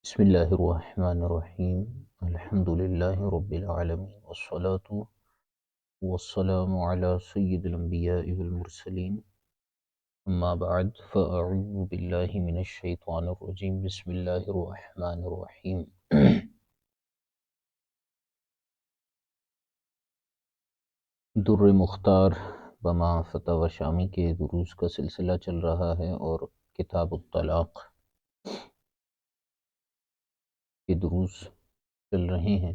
بسم اللہ الرحمن الرحیم الحمد للہ رب العالمین والصلاة والسلام علی سید الانبیاء والمرسلین اما بعد فاعوذ باللہ من الشیطان الرجیم بسم اللہ الرحمن الرحیم در مختار بما فتح شامی کے دروس کا سلسلہ چل رہا ہے اور کتاب الطلاق کے دروس چل رہے ہیں۔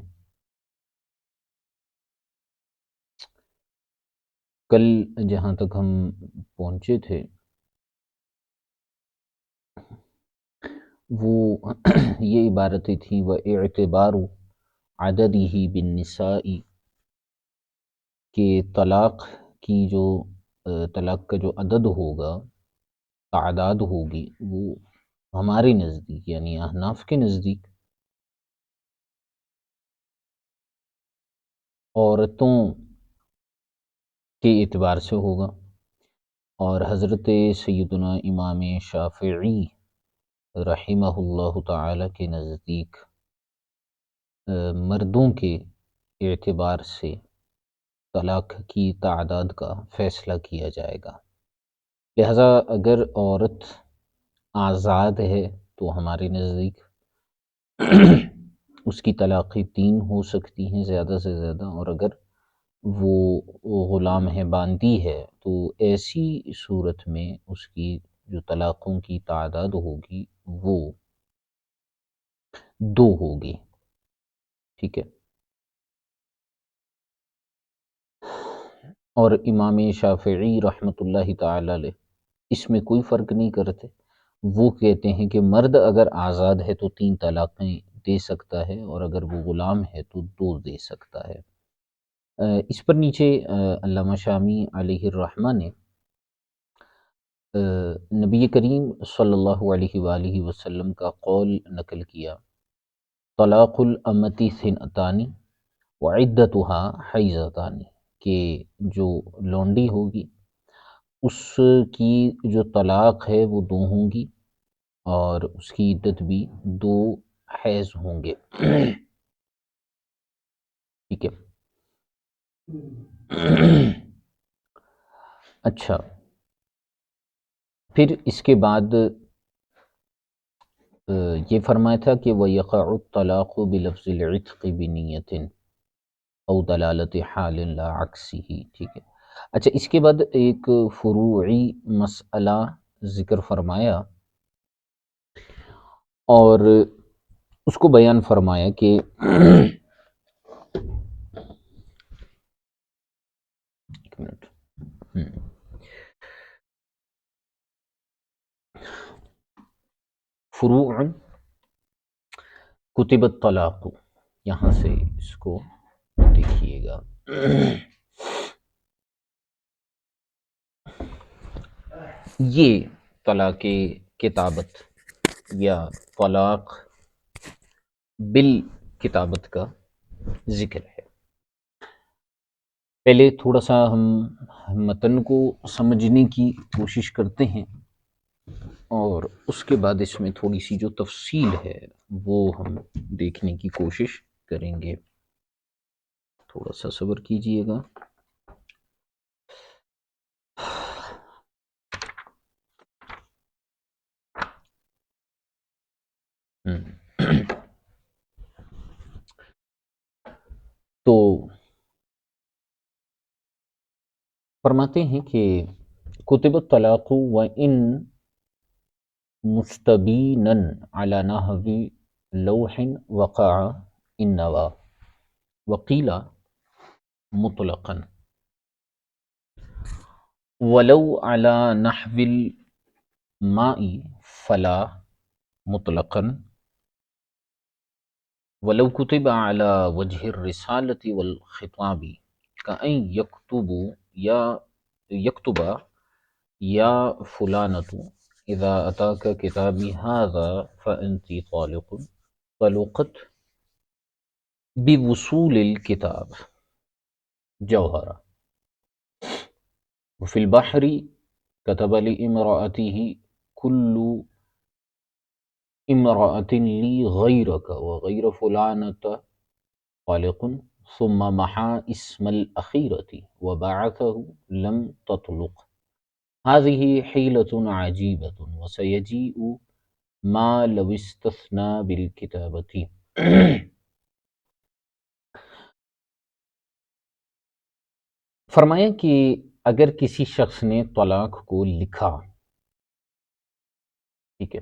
کل جہاں تک ہم پہنچے تھے وہ یہ عبارتیں تھیں وَاِعْتِبَارُ عَدَدِهِ بِالنِّسَاءِ کہ طلاق کی جو طلاق کا جو عدد ہوگا، تعداد ہوگی، وہ ہمارے نزدیک یعنی احناف کے نزدیک عورتوں کے اعتبار سے ہوگا، اور حضرت سیدنا امام شافعی رحمہ اللہ تعالی کے نزدیک مردوں کے اعتبار سے طلاق کی تعداد کا فیصلہ کیا جائے گا۔ لہذا اگر عورت آزاد ہے تو ہمارے نزدیک اس کی طلاقیں 3 ہو سکتی ہیں زیادہ سے زیادہ، اور اگر وہ غلام ہے، باندی ہے، تو ایسی صورت میں اس کی جو طلاقوں کی تعداد ہوگی وہ 2 ہوگی۔ ٹھیک ہے، اور امام شافعی رحمۃ اللہ تعالی علیہ اس میں کوئی فرق نہیں کرتے۔ وہ کہتے ہیں کہ مرد اگر آزاد ہے تو 3 طلاقیں دے سکتا ہے، اور اگر وہ غلام ہے تو 2 دے سکتا ہے۔ اس پر نیچے علامہ شامی علیہ الرحمہ نے نبی کریم صلی اللہ علیہ وآلہ وسلم کا قول نقل کیا، طلاق الامتی ثنتان وعدتها حیضتان، کہ جو لونڈی ہوگی اس کی جو طلاق ہے وہ 2 ہوں گی، اور اس کی عدت بھی 2 حیض ہوں گے۔ ٹھیک ہے، اچھا، پھر اس کے بعد یہ فرمایا تھا کہ وَيَقَعُ الطَّلَاقُ بِلَفْظِ الْعِتْقِ بِنِيَّةٍ او دلالت حال لا عکسہ۔ ٹھیک ہے، اچھا، اس کے بعد ایک فروعی مسئلہ ذکر فرمایا اور اس کو بیان فرمایا کہ ایک منٹ، فروع کتب الطلاق، یہاں سے اس کو دیکھیے گا۔ یہ طلاق کتابت یا طلاق بالکتابت کا ذکر ہے۔ پہلے تھوڑا سا ہم متن کو سمجھنے کی کوشش کرتے ہیں، اور اس کے بعد اس میں تھوڑی سی جو تفصیل ہے وہ ہم دیکھنے کی کوشش کریں گے۔ تھوڑا سا صبر کیجئے گا۔ تو فرماتے ہیں کہ کتب الطلاق وَإِن مستبیناً علی نحو لوح وقع ان نوا وقیل مطلقا ولو علی نحو الماء فلا مطلقا ولو کتب علی وجہ الرسالۃ والخطاب کأن یکتب یا فلانۃ اذا اتاک کتابی ھذا فانت طالق طلقت بوصول الکتاب جوہرا وفی البحر كتب لامرأته كل امرأة لی غیرک وغیر فلانة طالق ثم محا اسم الأخیرة وبعثه لم تطلق هذه حیلة عجیبة وسیجیء ما لو استثنى بالکتابة فرمایا کہ اگر کسی شخص نے طلاق کو لکھا، ٹھیک ہے،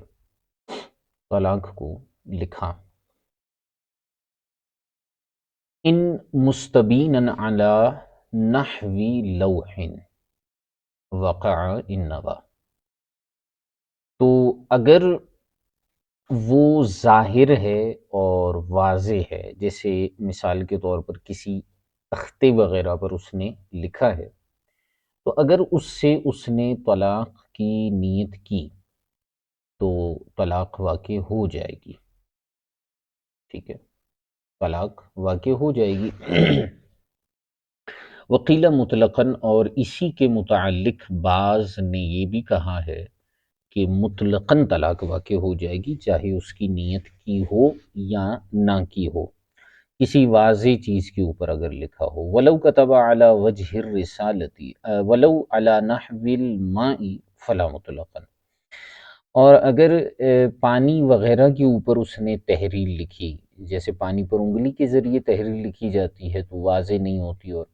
طلاق کو لکھا، ان مستبینا علی نحو لوح وقع النوا، تو اگر وہ ظاہر ہے اور واضح ہے، جیسے مثال کے طور پر کسی تختے وغیرہ پر اس نے لکھا ہے، تو اگر اس سے اس نے طلاق کی نیت کی تو طلاق واقع ہو جائے گی، ٹھیک ہے، طلاق واقع ہو جائے گی۔ وقیل مطلقاً، اور اسی کے متعلق بعض نے یہ بھی کہا ہے کہ مطلقاً طلاق واقع ہو جائے گی، چاہے اس کی نیت کی ہو یا نہ کی ہو، کسی واضح چیز کے اوپر اگر لکھا ہو۔ وَلَوْ كَتَبَ عَلَى وَجْهِ الرِّسَالَةِ وَلَوْ عَلَى نَحْوِ الْمَاءِ فَلَا مُطْلَقًا، اور اگر پانی وغیرہ کے اوپر اس نے تحریر لکھی، جیسے پانی پر انگلی کے ذریعے تحریر لکھی جاتی ہے تو واضح نہیں ہوتی، اور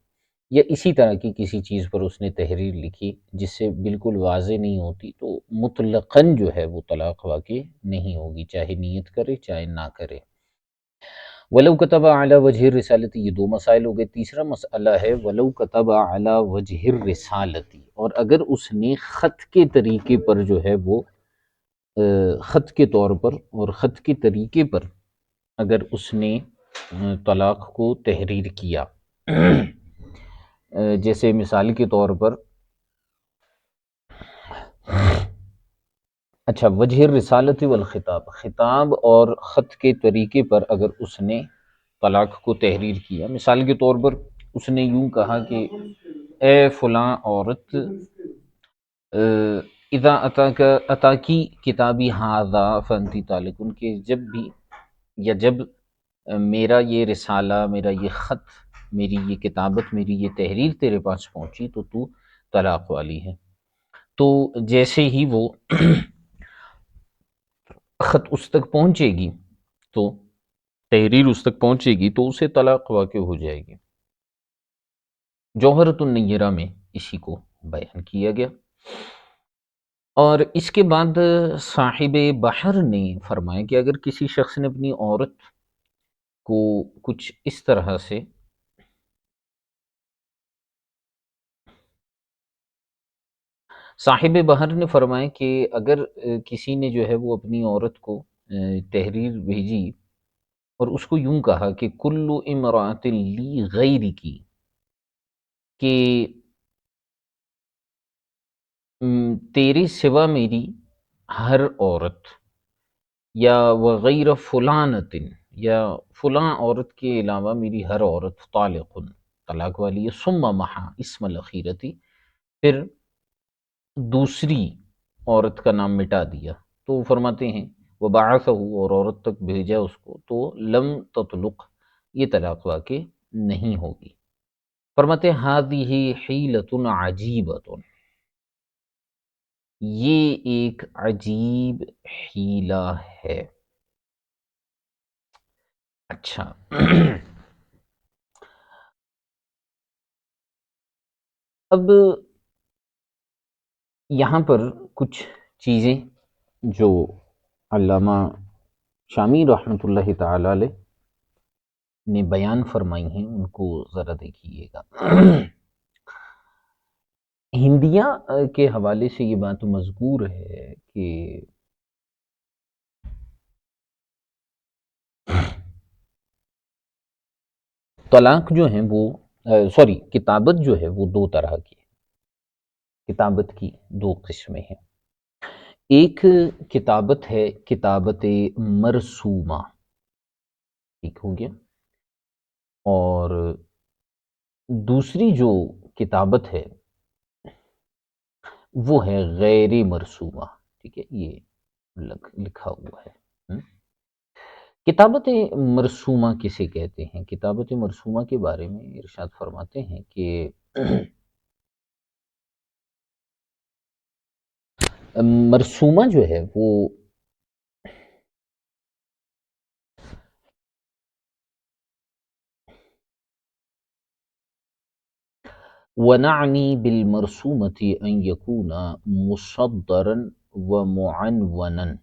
یا اسی طرح کی کسی چیز پر اس نے تحریر لکھی جس سے بالکل واضح نہیں ہوتی، تو مطلقاً جو ہے وہ طلاق واقع نہیں ہوگی، چاہے نیت کرے چاہے نہ کرے۔ وَلَوْ كَتَبَ عَلَى وَجْهِ الرِّسَالَةِ، یہ دو مسائل ہو گئے۔ تیسرا مسئلہ ہے وَلَوْ كَتَبَ عَلَى وَجْهِ الرِّسَالَةِ، اور اگر اس نے خط کے طریقے پر جو ہے وہ خط کے طور پر اور خط کے طریقے پر اگر اس نے طلاق کو تحریر کیا، جیسے مثال کے طور پر، اچھا، وجہ الرسالۃ والخطاب، خطاب اور خط کے طریقے پر اگر اس نے طلاق کو تحریر کیا، مثال کے طور پر اس نے یوں کہا کہ اے فلاں عورت، اذا اتاکی کتابی ھذا فانتی طالق، کہ جب بھی یا جب میرا یہ رسالہ، میرا یہ خط، میری یہ کتابت، میری یہ تحریر تیرے پاس پہنچی تو طلاق والی ہے۔ تو جیسے ہی وہ خط اس تک پہنچے گی، تو تحریر اس تک پہنچے گی تو اسے طلاق واقع ہو جائے گی۔ جوہرۃ النیرہ میں اسی کو بیان کیا گیا۔ اور اس کے بعد صاحب بحر نے فرمایا کہ اگر کسی شخص نے اپنی عورت کو کچھ اس طرح سے صاحب بحر نے فرمایا کہ اگر کسی نے جو ہے وہ اپنی عورت کو تحریر بھیجی اور اس کو یوں کہا کہ کل امرأۃ لی غیر کی، کہ تیرے سوا میری ہر عورت، یا وغیر فلانۃ، یا فلاں عورت کے علاوہ میری ہر عورت طالق، طلاق والی ہے، ثم محا اسم الاخیرتی، پھر دوسری عورت کا نام مٹا دیا، تو فرماتے ہیں وہ باعث ہو، اور عورت تک بھیجا اس کو، تو لم تطلق، یہ طلاق واقع نہیں ہوگی۔ فرماتے ہیں ہذہ حیلۃ عجیبۃ، یہ ایک عجیب حیلہ ہے۔ اچھا، اب یہاں پر کچھ چیزیں جو علامہ شامی رحمۃ اللہ تعالی علیہ نے بیان فرمائی ہیں ان کو ذرا دیکھیے گا۔ ہندیہ کے حوالے سے یہ بات مذکور ہے کہ طلاق جو ہیں وہ کتابت جو ہے وہ دو طرح کی ہے، کتابت کی دو قسمیں ہیں۔ ایک کتابت ہے کتابت مرسومہ، ٹھیک ہو گیا، اور دوسری جو کتابت ہے وہ ہے غیر مرسومہ، ٹھیک ہے، یہ لکھا ہوا ہے۔ ہم؟ کتابت مرسومہ کسے کہتے ہیں؟ کتابت مرسومہ کے بارے میں ارشاد فرماتے ہیں کہ مرسومہ جو ہے وہ وَنَعْنِي بِالْمَرْسُومَةِ أَنْ يَكُونَ مُصَدَّرًا وَمُعَنْوَنًا۔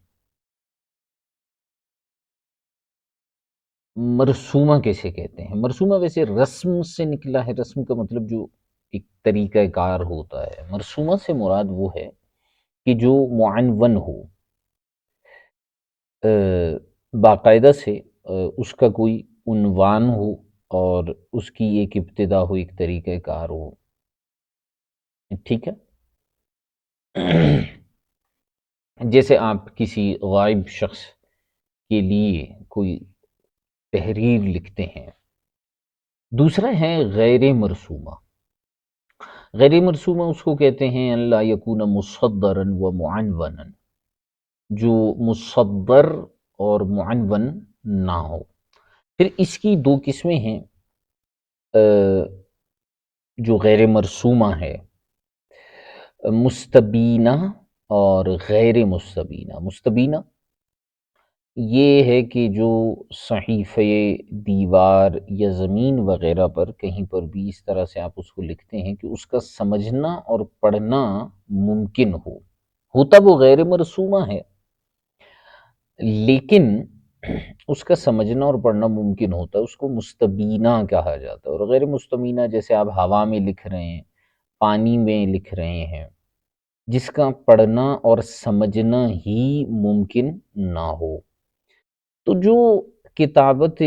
مرسومہ کیسے کہتے ہیں؟ مرسومہ ویسے رسم سے نکلا ہے، رسم کا مطلب جو ایک طریقہ کار ہوتا ہے۔ مرسومہ سے مراد وہ ہے کہ جو معنون ہو، باقاعدہ سے اس کا کوئی عنوان ہو اور اس کی ایک ابتدا ہو، ایک طریقہ کار ہو، ٹھیک ہے؟ جیسے آپ کسی غائب شخص کے لیے کوئی تحریر لکھتے ہیں۔ دوسرا ہے غیر مرسومہ۔ غیر مرسومہ اس کو کہتے ہیں اللہ یکون مصدرا و معنونا، جو مصدر اور معنون نہ ہو۔ پھر اس کی دو قسمیں ہیں جو غیر مرسومہ ہے، مستبینہ اور غیر مستبینہ۔ مستبینہ یہ ہے کہ جو صحیفے، دیوار یا زمین وغیرہ پر کہیں پر بھی اس طرح سے آپ اس کو لکھتے ہیں کہ اس کا سمجھنا اور پڑھنا ممکن ہو، ہوتا وہ غیر مرسومہ ہے لیکن اس کا سمجھنا اور پڑھنا ممکن ہوتا ہے، اس کو مستبینہ کہا جاتا ہے۔ اور غیر مستبینہ جیسے آپ ہوا میں لکھ رہے ہیں، پانی میں لکھ رہے ہیں، جس کا پڑھنا اور سمجھنا ہی ممکن نہ ہو۔ تو جو کتابت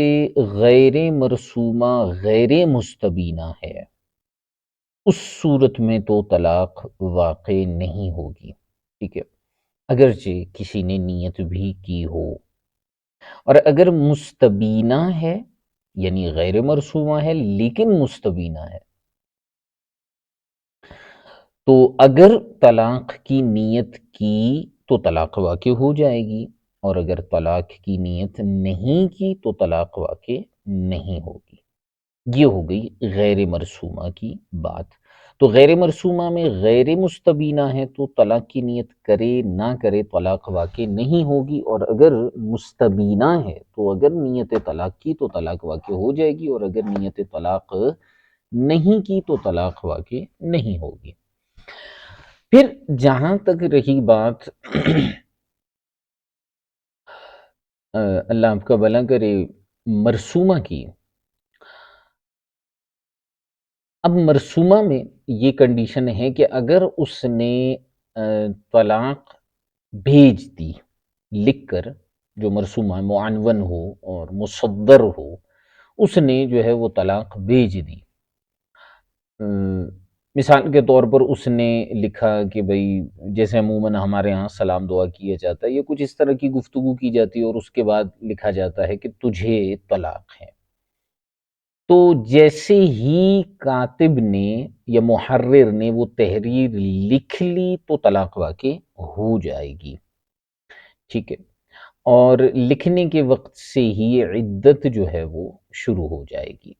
غیر مرسومہ غیر مستبینہ ہے، اس صورت میں تو طلاق واقع نہیں ہوگی، ٹھیک ہے، اگرچہ کسی نے نیت بھی کی ہو۔ اور اگر مستبینہ ہے یعنی غیر مرسومہ ہے لیکن مستبینہ ہے، تو اگر طلاق کی نیت کی تو طلاق واقع ہو جائے گی، اور اگر طلاق کی نیت نہیں کی تو طلاق واقع نہیں ہوگی۔ یہ ہو گئی غیر مرسومہ کی بات۔ تو غیر مرسومہ میں غیر مستبینہ ہے تو طلاق کی نیت کرے نہ کرے طلاق واقع نہیں ہوگی، اور اگر مستبینہ ہے تو اگر نیت طلاق کی تو طلاق واقع ہو جائے گی، اور اگر نیت طلاق نہیں کی تو طلاق واقع نہیں ہوگی۔ پھر جہاں تک رہی بات اللہ آپ کا بھلا کرے مرسومہ کی، اب مرسومہ میں یہ کنڈیشن ہے کہ اگر اس نے طلاق بھیج دی لکھ کر، جو مرسومہ معنون ہو اور مصدر ہو، اس نے جو ہے وہ طلاق بھیج دی۔ مثال کے طور پر اس نے لکھا کہ بھئی جیسے عموماً ہمارے ہاں سلام دعا کیا جاتا ہے یا کچھ اس طرح کی گفتگو کی جاتی ہے، اور اس کے بعد لکھا جاتا ہے کہ تجھے طلاق ہے۔ تو جیسے ہی کاتب نے یا محرر نے وہ تحریر لکھ لی تو طلاق واقع ہو جائے گی، ٹھیک ہے، اور لکھنے کے وقت سے ہی عدت جو ہے وہ شروع ہو جائے گی۔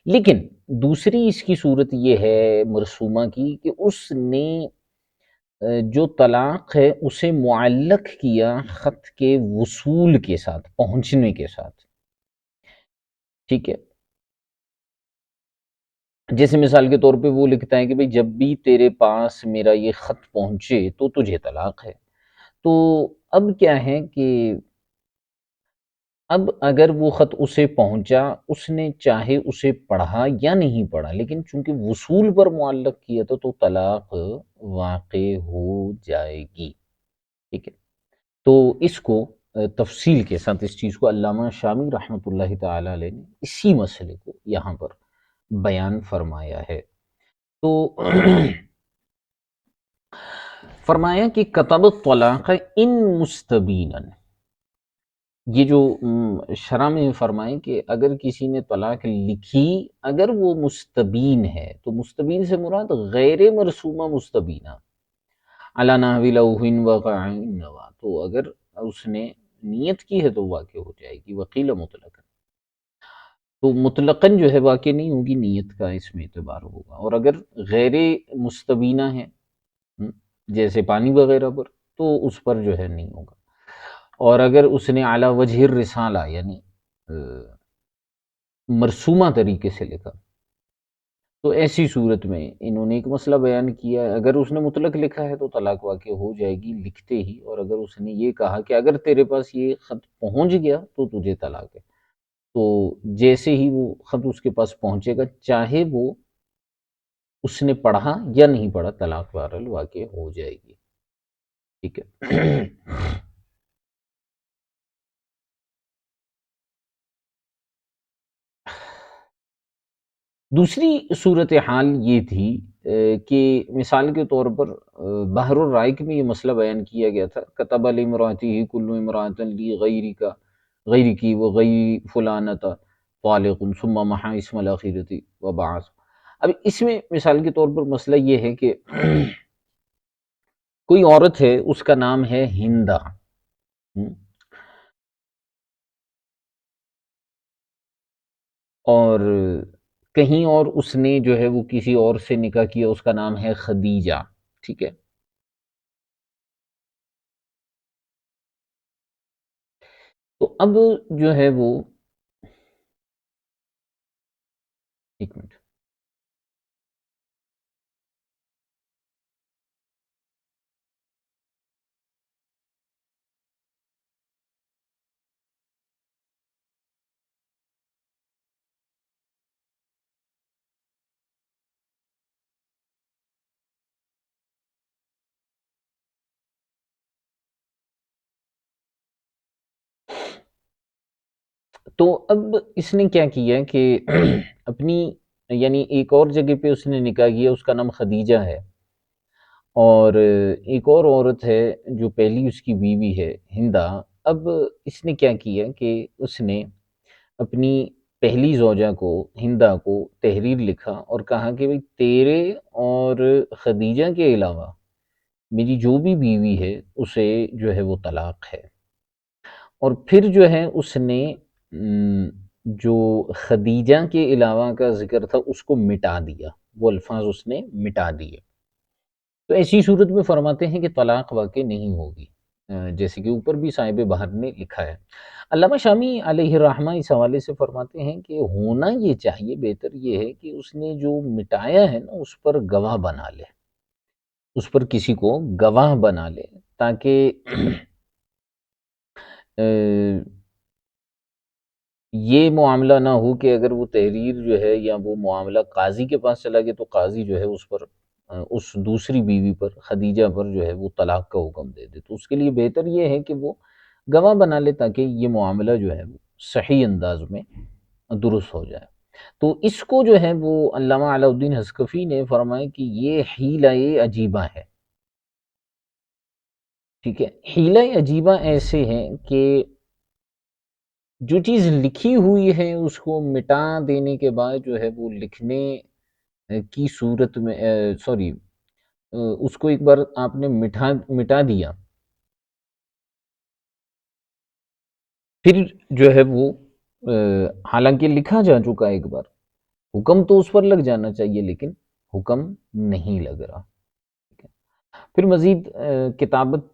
لیکن دوسری اس کی صورت یہ ہے مرسومہ کی کہ اس نے جو طلاق ہے اسے معلق کیا خط کے وصول کے ساتھ، پہنچنے کے ساتھ، ٹھیک ہے۔ جیسے مثال کے طور پہ وہ لکھتا ہے کہ بھئی جب بھی تیرے پاس میرا یہ خط پہنچے تو تجھے طلاق ہے۔ تو اب کیا ہے کہ اب اگر وہ خط اسے پہنچا، اس نے چاہے اسے پڑھا یا نہیں پڑھا، لیکن چونکہ وصول پر معلق کیا تھا تو طلاق واقع ہو جائے گی، ٹھیک ہے۔ تو اس کو تفصیل کے ساتھ اس چیز کو علامہ شامی رحمۃ اللہ تعالی علیہ نے اسی مسئلے کو یہاں پر بیان فرمایا ہے۔ تو فرمایا کہ کتب الطلاق ان مستبینا، یہ جو شرح میں فرمائیں کہ اگر کسی نے طلاق لکھی اگر وہ مستبین ہے، تو مستبین سے مراد غیر مرسومہ مستبینہ، علی نحو لوح وقع النوا، تو اگر اس نے نیت کی ہے تو واقع ہو جائے گی، وقیل مطلقاً، تو مطلقاً جو ہے واقع نہیں ہوگی، نیت کا اس میں اعتبار ہوگا۔ اور اگر غیر مستبینہ ہے، ہم، جیسے پانی وغیرہ پر، تو اس پر جو ہے نہیں ہوگا۔ اور اگر اس نے اعلیٰ وجہ الرسالہ یعنی مرسومہ طریقے سے لکھا، تو ایسی صورت میں انہوں نے ایک مسئلہ بیان کیا ہے، اگر اس نے مطلق لکھا ہے تو طلاق واقع ہو جائے گی لکھتے ہی، اور اگر اس نے یہ کہا کہ اگر تیرے پاس یہ خط پہنچ گیا تو تجھے طلاق ہے، تو جیسے ہی وہ خط اس کے پاس پہنچے گا، چاہے وہ اس نے پڑھا یا نہیں پڑھا، طلاق بہرحال واقع ہو جائے گی، ٹھیک ہے۔ دوسری صورتحال یہ تھی کہ مثال کے طور پر بحر الرائق میں یہ مسئلہ بیان کیا گیا تھا، کتب لامرأتہ کل امرأۃ لی غیری کی و غیری فلانۃ طالق ثم محا اسم الآخرۃ وبعث۔ اب اس میں مثال کے طور پر مسئلہ یہ ہے کہ کوئی عورت ہے، اس کا نام ہے ہندہ، اور کہیں اور اس نے جو ہے وہ کسی اور سے نکاح کیا، اس کا نام ہے خدیجہ، ٹھیک ہے۔ تو اب جو ہے وہ، ایک منٹ، تو اب اس نے کیا کیا کہ اپنی یعنی ایک اور جگہ پہ اس نے نکاح کیا، اس کا نام خدیجہ ہے، اور ایک اور عورت ہے جو پہلی اس کی بیوی ہے ہندہ۔ اب اس نے کیا کیا کہ اس نے اپنی پہلی زوجہ کو، ہندہ کو، تحریر لکھا اور کہا کہ بھئی تیرے اور خدیجہ کے علاوہ میری جو بھی بیوی ہے اسے جو ہے وہ طلاق ہے، اور پھر جو ہے اس نے جو خدیجہ کے علاوہ کا ذکر تھا اس کو مٹا دیا، وہ الفاظ اس نے مٹا دیے۔ تو ایسی صورت میں فرماتے ہیں کہ طلاق واقع نہیں ہوگی، جیسے کہ اوپر بھی صاحب بہر نے لکھا ہے۔ علامہ شامی علیہ الرحمہ اس حوالے سے فرماتے ہیں کہ ہونا یہ چاہیے، بہتر یہ ہے کہ اس نے جو مٹایا ہے نا اس پر گواہ بنا لے، اس پر کسی کو گواہ بنا لے، تاکہ یہ معاملہ نہ ہو کہ اگر وہ تحریر جو ہے یا وہ معاملہ قاضی کے پاس چلا گیا تو قاضی جو ہے اس پر، اس دوسری بیوی پر، خدیجہ پر جو ہے وہ طلاق کا حکم دے دے۔ تو اس کے لیے بہتر یہ ہے کہ وہ گواہ بنا لے تاکہ یہ معاملہ جو ہے وہ صحیح انداز میں درست ہو جائے۔ تو اس کو جو ہے وہ علامہ علاء الدین حصکفی نے فرمایا کہ یہ حیلہ عجیبہ ہے، ٹھیک ہے۔ حیلہ عجیبہ ایسے ہیں کہ جو چیز لکھی ہوئی ہے اس کو مٹا دینے کے بعد جو ہے وہ لکھنے کی صورت میں، سوری، اس کو ایک بار آپ نے مٹا دیا، پھر جو ہے وہ حالانکہ لکھا جا چکا ایک بار، حکم تو اس پر لگ جانا چاہیے لیکن حکم نہیں لگ رہا۔ پھر مزید کتابت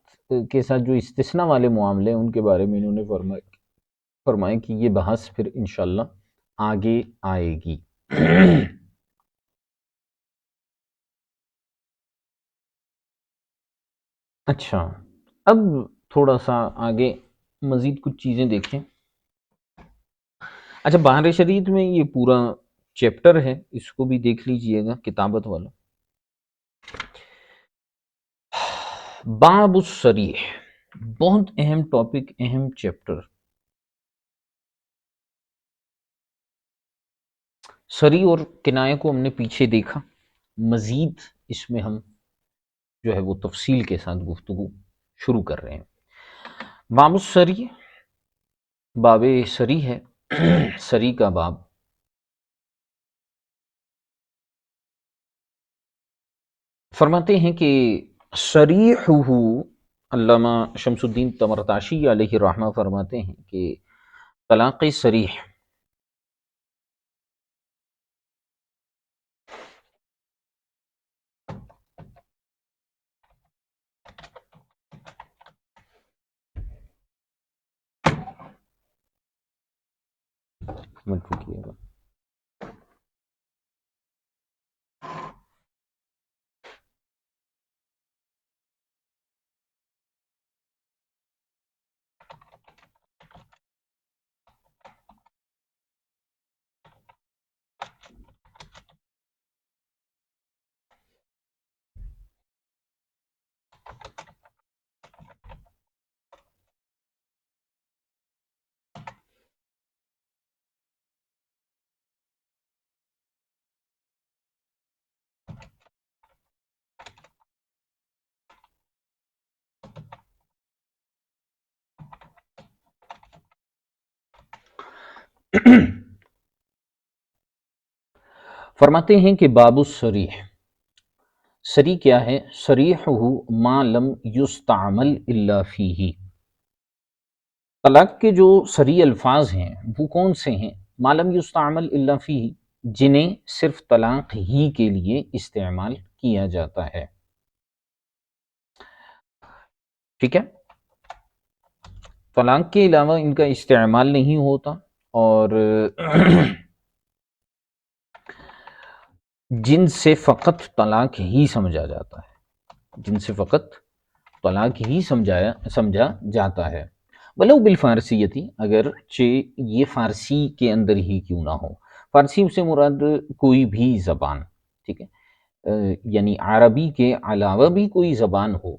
کے ساتھ جو استثناء والے معاملے ہیں ان کے بارے میں انہوں نے فرمائے کہ یہ بحث پھر انشاءاللہ آگے آئے گی۔ اچھا، اب تھوڑا سا آگے مزید کچھ چیزیں دیکھیں۔ اچھا، بہر شریعت میں یہ پورا چیپٹر ہے، اس کو بھی دیکھ لیجئے گا، کتابت والا۔ باب الصریح، بہت اہم ٹاپک، اہم چیپٹر۔ صریح اور کنایہ کو ہم نے پیچھے دیکھا، مزید اس میں ہم جو ہے وہ تفصیل کے ساتھ گفتگو شروع کر رہے ہیں۔ باب الصریح، باب صریح ہے، صریح کا باب۔ فرماتے ہیں کہ صریحہ علامہ شمس الدین تمرتاشی علیہ الرحمہ فرماتے ہیں کہ طلاق صریح منٹ رکیے گا۔ فرماتے ہیں کہ باب الصریح، صریح کیا ہے؟ صریحہ ما لم یستعمل الا فیہ، طلاق کے جو صریح الفاظ ہیں وہ کون سے ہیں؟ ما لم یستعمل الا فیہ، جنہیں صرف طلاق ہی کے لیے استعمال کیا جاتا ہے، ٹھیک ہے؟ طلاق کے علاوہ ان کا استعمال نہیں ہوتا، اور جن سے فقط طلاق ہی سمجھا جاتا ہے، جن سے فقط طلاق ہی سمجھا جاتا ہے، ولو بالفارسیتی، اگرچہ یہ فارسی کے اندر ہی کیوں نہ ہو۔ فارسی سے مراد کوئی بھی زبان، ٹھیک ہے، یعنی عربی کے علاوہ بھی کوئی زبان ہو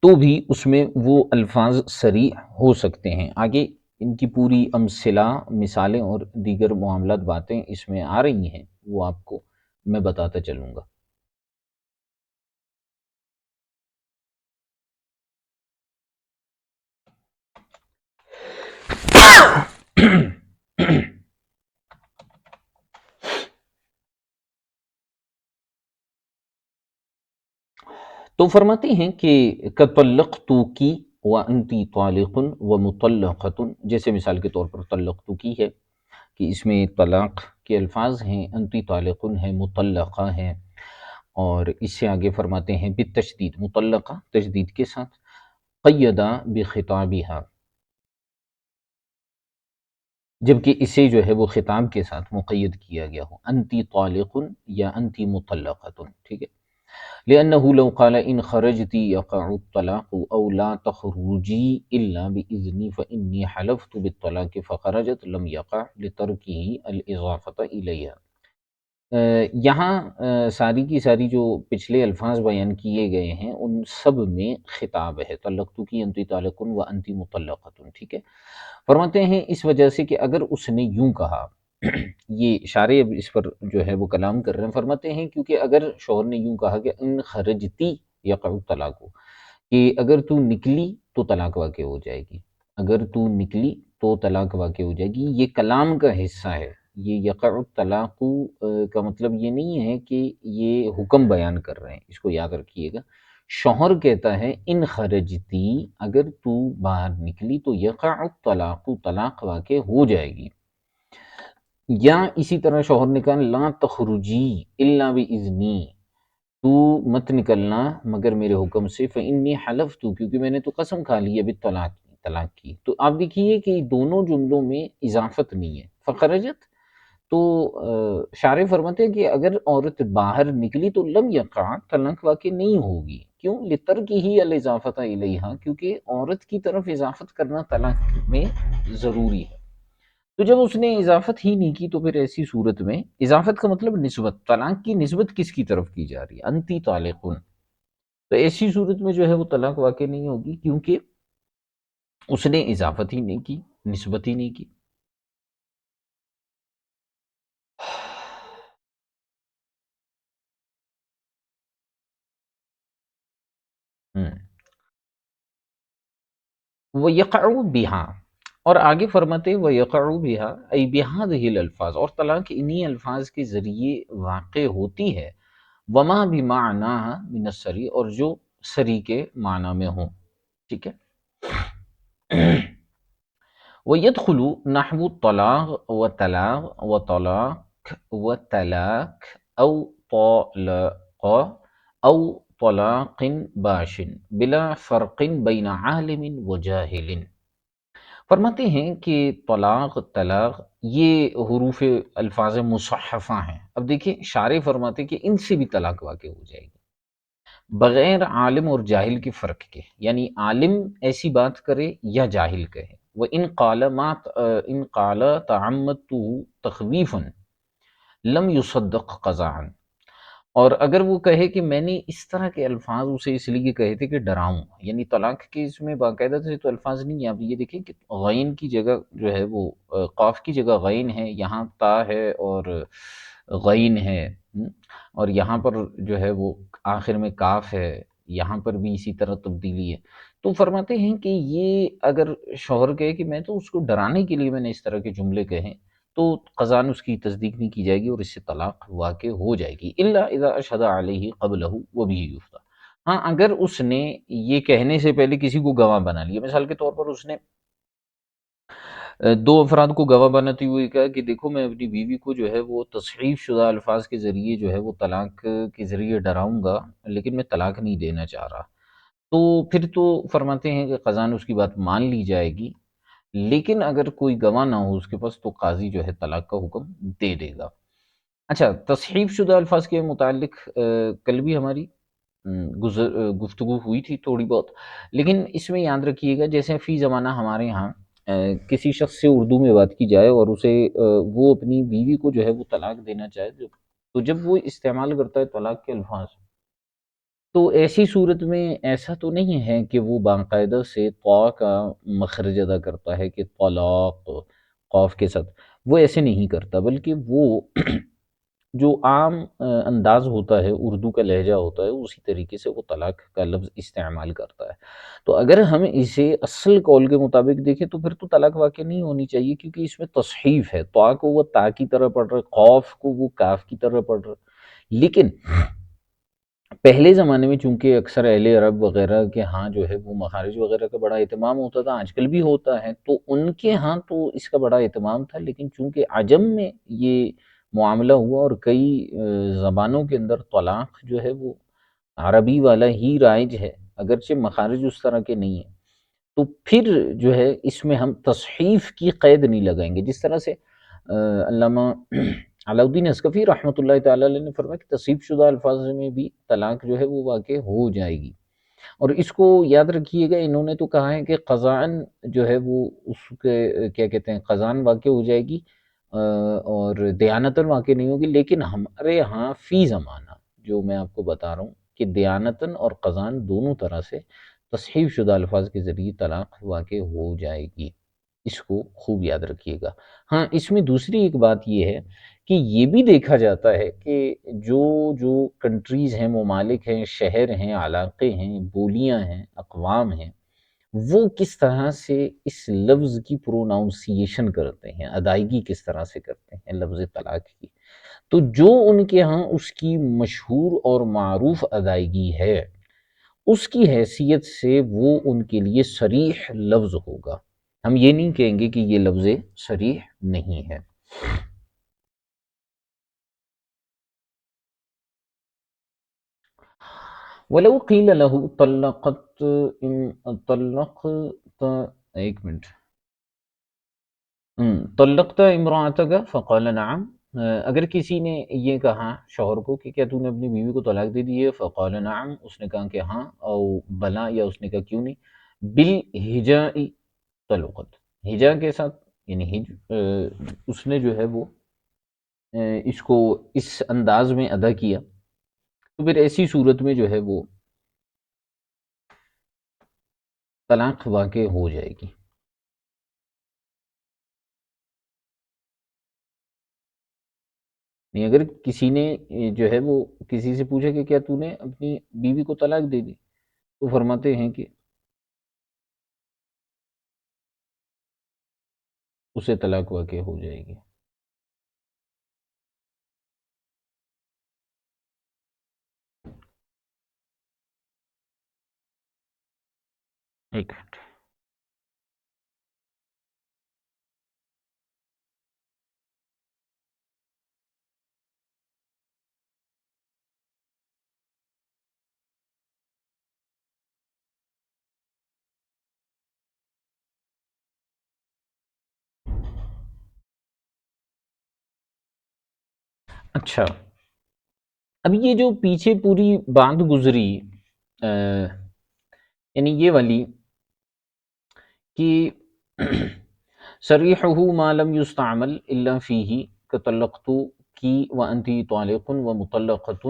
تو بھی اس میں وہ الفاظ صریح ہو سکتے ہیں۔ آگے ان کی پوری امثلہ، مثالیں اور دیگر معاملات باتیں اس میں آ رہی ہیں، وہ آپ کو میں بتاتا چلوں گا۔ تو فرماتے ہیں کہ کطلقتو کی وانتی طالق و مطلقۃ، جیسے مثال کے طور پر طلقتو کی ہے کہ اس میں طلاق کے الفاظ ہیں، انتی طالق ہے، مطلقہ ہے، اور اس سے آگے فرماتے ہیں بالتشدید، مطلقہ تشدید کے ساتھ، قیدہ بخطابها، جبکہ اسے جو ہے وہ خطاب کے ساتھ مقید کیا گیا ہو، انتی طالق یا انتی مطلقۃ، ٹھیک ہے۔ لأنه لو قال إن خرجت يقع الطلاق أو لا تخرجي إلا بإذني فإني حلفت بالطلاق فخرجت لم يقع لتركه الإضافة إليها۔ یہاں ساری کی ساری جو پچھلے الفاظ بیان کیے گئے ہیں ان سب میں خطاب ہے، طلقتو کی انتی طالقن و انتی مطلقتن، ٹھیک ہے۔ فرماتے ہیں اس وجہ سے کہ اگر اس نے یوں کہا، یہ شارع اب اس پر جو ہے وہ کلام کر رہے ہیں، فرماتے ہیں کیونکہ اگر شوہر نے یوں کہا کہ ان خرجتی یقع الطلاق، کہ اگر تو نکلی تو طلاق واقع ہو جائے گی، اگر تو نکلی تو طلاق واقع ہو جائے گی، یہ کلام کا حصہ ہے۔ یہ یقع الطلاق کا مطلب یہ نہیں ہے کہ یہ حکم بیان کر رہے ہیں، اس کو یاد رکھیے گا۔ شوہر کہتا ہے ان خرجتی، اگر تو باہر نکلی تو یقع الطلاق، طلاق واقع ہو جائے گی۔ یا اسی طرح شوہر نے کہا لا تخرجی الا باذنی، تو مت نکلنا مگر میرے حکم سے، فانی حلفت، کیونکہ میں نے تو قسم کھا لی ہے بالطلاق، طلاق کی۔ تو آپ دیکھیے کہ دونوں جملوں میں اضافت نہیں ہے، فخرجت تو شارع فرماتے ہیں کہ اگر عورت باہر نکلی تو لم یقع، طلاق واقع نہیں ہوگی، کیوں؟ لترکہ الاضافۃ الیہا، کیونکہ عورت کی طرف اضافت کرنا طلاق میں ضروری ہے۔ تو جب اس نے اضافت ہی نہیں کی تو پھر ایسی صورت میں، اضافت کا مطلب نسبت، طلاق کی نسبت کس کی طرف کی جا رہی ہے؟ انتی طالقن، تو ایسی صورت میں جو ہے وہ طلاق واقع نہیں ہوگی، کیونکہ اس نے اضافت ہی نہیں کی، نسبت ہی نہیں کی۔ وَيَقَعُ بِهَا، اور آگے فرماتے وَيَقَعُ بِهَا أي بِهَذِهِ الألفاظ، اور طلاق انہی الفاظ کے ذریعے واقع ہوتی ہے، وَمَا بِمَعْنَاهَا مِنَ الصَّرِيحِ، اور جو سری کے معنی میں ہوں، ٹھیک ہے۔ وَيَدْخُلُ نَحْوُ طَلَاقْ وَطَلَاقْ وَطَلَاقْ وَطَلَاقْ أَوْ طَلَاقَ أَوْ طَلَاقٍ بَاشٍ بِلَا فَرْقٍ بَيْنَ عَالِمٍ وَجَاهِلٍ۔ فرماتے ہیں کہ طلاق، طلاق یہ حروف الفاظ مصحفہ ہیں۔ اب دیکھیں شارح فرماتے ہیں کہ ان سے بھی طلاق واقع ہو جائے گی بغیر عالم اور جاہل کے فرق کے، یعنی عالم ایسی بات کرے یا جاہل کہے۔ وَإِن قَالَ مَا إِن قَالَ تَعَمَّدْتُ تَخْوِيفًا لَمْ يُصَدَّقْ قَضَاءً، اور اگر وہ کہے کہ میں نے اس طرح کے الفاظ اسے اس لیے کہے تھے کہ ڈراؤں، یعنی طلاق کے اس میں باقاعدہ سے تو الفاظ نہیں ہیں۔ آپ یہ دیکھیں کہ غین کی جگہ جو ہے وہ قاف کی جگہ غین ہے، یہاں تا ہے اور غین ہے، اور یہاں پر جو ہے وہ آخر میں کاف ہے، یہاں پر بھی اسی طرح تبدیلی ہے۔ تو فرماتے ہیں کہ یہ اگر شوہر کہے کہ میں تو اس کو ڈرانے کے لیے میں نے اس طرح کے جملے کہیں، تو قضاً اس کی تصدیق نہیں کی جائے گی اور اس سے طلاق واقع ہو جائے گی، الا اذا اشہد علیہ قبلہ وبہ یفتیٰ۔ ہاں اگر اس نے یہ کہنے سے پہلے کسی کو گواہ بنا لیا، مثال کے طور پر اس نے دو افراد کو گواہ بناتے ہوئے کہا کہ دیکھو میں اپنی بیوی کو جو ہے وہ تصحیف شدہ الفاظ کے ذریعے جو ہے وہ طلاق کے ذریعے ڈراؤں گا، لیکن میں طلاق نہیں دینا چاہ رہا، تو پھر تو فرماتے ہیں کہ قضاً اس کی بات مان لی جائے گی، لیکن اگر کوئی گواہ نہ ہو اس کے پاس تو قاضی جو ہے طلاق کا حکم دے دے گا۔ اچھا، تصحیف شدہ الفاظ کے متعلق کل بھی ہماری گفتگو ہوئی تھی تھوڑی بہت، لیکن اس میں یاد رکھیے گا جیسے فی زمانہ ہمارے ہاں کسی شخص سے اردو میں بات کی جائے اور اسے وہ اپنی بیوی کو جو ہے وہ طلاق دینا چاہے، تو جب وہ استعمال کرتا ہے طلاق کے الفاظ، تو ایسی صورت میں ایسا تو نہیں ہے کہ وہ باقاعدہ سے طا کا مخرج ادا کرتا ہے کہ طلاق قاف کے ساتھ، وہ ایسے نہیں کرتا، بلکہ وہ جو عام انداز ہوتا ہے، اردو کا لہجہ ہوتا ہے، اسی طریقے سے وہ طلاق کا لفظ استعمال کرتا ہے۔ تو اگر ہم اسے اصل قول کے مطابق دیکھیں تو پھر تو طلاق واقع نہیں ہونی چاہیے، کیونکہ اس میں تصحیف ہے، طا کو وہ تا کی طرح پڑھ رہا ہے، قاف کو وہ کاف کی طرح پڑھ رہا ہے۔ لیکن پہلے زمانے میں چونکہ اکثر اہل عرب وغیرہ کے ہاں جو ہے وہ مخارج وغیرہ کا بڑا اہتمام ہوتا تھا، آج کل بھی ہوتا ہے، تو ان کے ہاں تو اس کا بڑا اہتمام تھا، لیکن چونکہ عجم میں یہ معاملہ ہوا اور کئی زبانوں کے اندر طلاق جو ہے وہ عربی والا ہی رائج ہے، اگرچہ مخارج اس طرح کے نہیں ہیں، تو پھر جو ہے اس میں ہم تصحیف کی قید نہیں لگائیں گے، جس طرح سے علامہ علاء الدین اسقفی رحمۃ اللہ تعالی علیہ نے فرمایا کہ تصحیف شدہ الفاظ میں بھی طلاق جو ہے وہ واقع ہو جائے گی، اور اس کو یاد رکھیے گا انہوں نے تو کہا ہے کہ قضاً جو ہے وہ اس کے کیا کہتے ہیں قضاً واقع ہو جائے گی اور دیانتاً واقع نہیں ہوگی، لیکن ہمارے ہاں فی زمانہ جو میں آپ کو بتا رہا ہوں کہ دیانتاً اور قضاً دونوں طرح سے تصحیف شدہ الفاظ کے ذریعے طلاق واقع ہو جائے گی، اس کو خوب یاد رکھیے گا۔ ہاں اس میں دوسری ایک بات یہ ہے کہ یہ بھی دیکھا جاتا ہے کہ جو جو کنٹریز ہیں، ممالک ہیں، شہر ہیں، علاقے ہیں، بولیاں ہیں، اقوام ہیں، وہ کس طرح سے اس لفظ کی پروناؤنسیشن کرتے ہیں، ادائیگی کس طرح سے کرتے ہیں لفظ طلاق کی، تو جو ان کے ہاں اس کی مشہور اور معروف ادائیگی ہے، اس کی حیثیت سے وہ ان کے لیے صریح لفظ ہوگا، ہم یہ نہیں کہیں گے کہ یہ لفظ صریح نہیں ہے۔ وَلَوْ قِيلَ لَهُ طَلَّقْتَ ایک منٹ طَلَّقْتَ امرأتك فقال نعم، اگر کسی نے یہ کہا شوہر کو کہ کیا تو نے اپنی بیوی کو طلاق دے دی ہے، فقال نعم، اس نے کہا کہ ہاں، او بلا، یا اس نے کہا کیوں نہیں، بالہجاء طلقت، ہجا کے ساتھ، یعنی اس نے جو ہے وہ اس کو اس انداز میں ادا کیا، تو پھر ایسی صورت میں جو ہے وہ طلاق واقع ہو جائے گی۔ نہیں اگر کسی نے جو ہے وہ کسی سے پوچھا کہ کیا تو نے اپنی بیوی کو طلاق دے دی، تو فرماتے ہیں کہ اسے طلاق واقع ہو جائے گی۔ ایک منٹ۔ اچھا، اب یہ جو پیچھے پوری بات گزری، یعنی یہ والی کہ صریحہ ما لم یستعمل الا فیہ کطلقت کی وانتی طالق و مطلقۃ،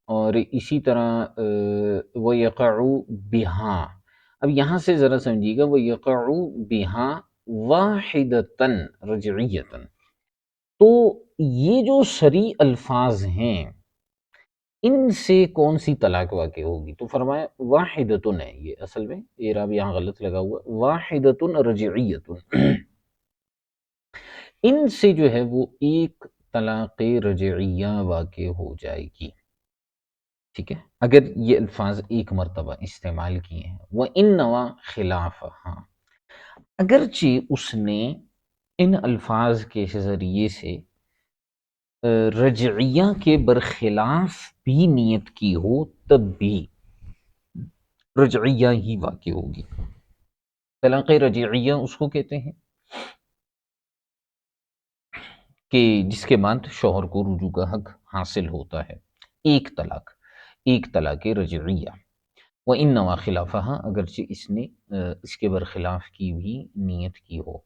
اور اسی طرح ویقع بہا، اب یہاں سے ذرا سمجھیے گا، ویقع بہا واحدۃ رجعیۃ، تو یہ جو شرعی الفاظ ہیں ان سے کون سی طلاق واقع ہوگی؟ تو فرمایا واحدتن ہے، یہ اصل میں اعراب یہاں غلط لگا ہوا، واحدتن رجعیتن، ان سے جو ہے وہ ایک طلاق رجعیہ واقع ہو جائے گی، ٹھیک ہے، اگر یہ الفاظ ایک مرتبہ استعمال کیے ہیں۔ وَإِن نَوَى خِلَافَهَا، اگرچہ اس نے ان الفاظ کے ذریعے سے رجعیہ کے برخلاف بھی نیت کی ہو، تب بھی رجعیہ ہی واقع ہوگی۔ طلاق رجعیہ اس کو کہتے ہیں کہ جس کے بعد شوہر کو رجوع کا حق حاصل ہوتا ہے، ایک طلاق رجعیہ۔ وَإِن نَوَى خِلَافَهَا، اگرچہ اس نے اس کے برخلاف کی بھی نیت کی ہو۔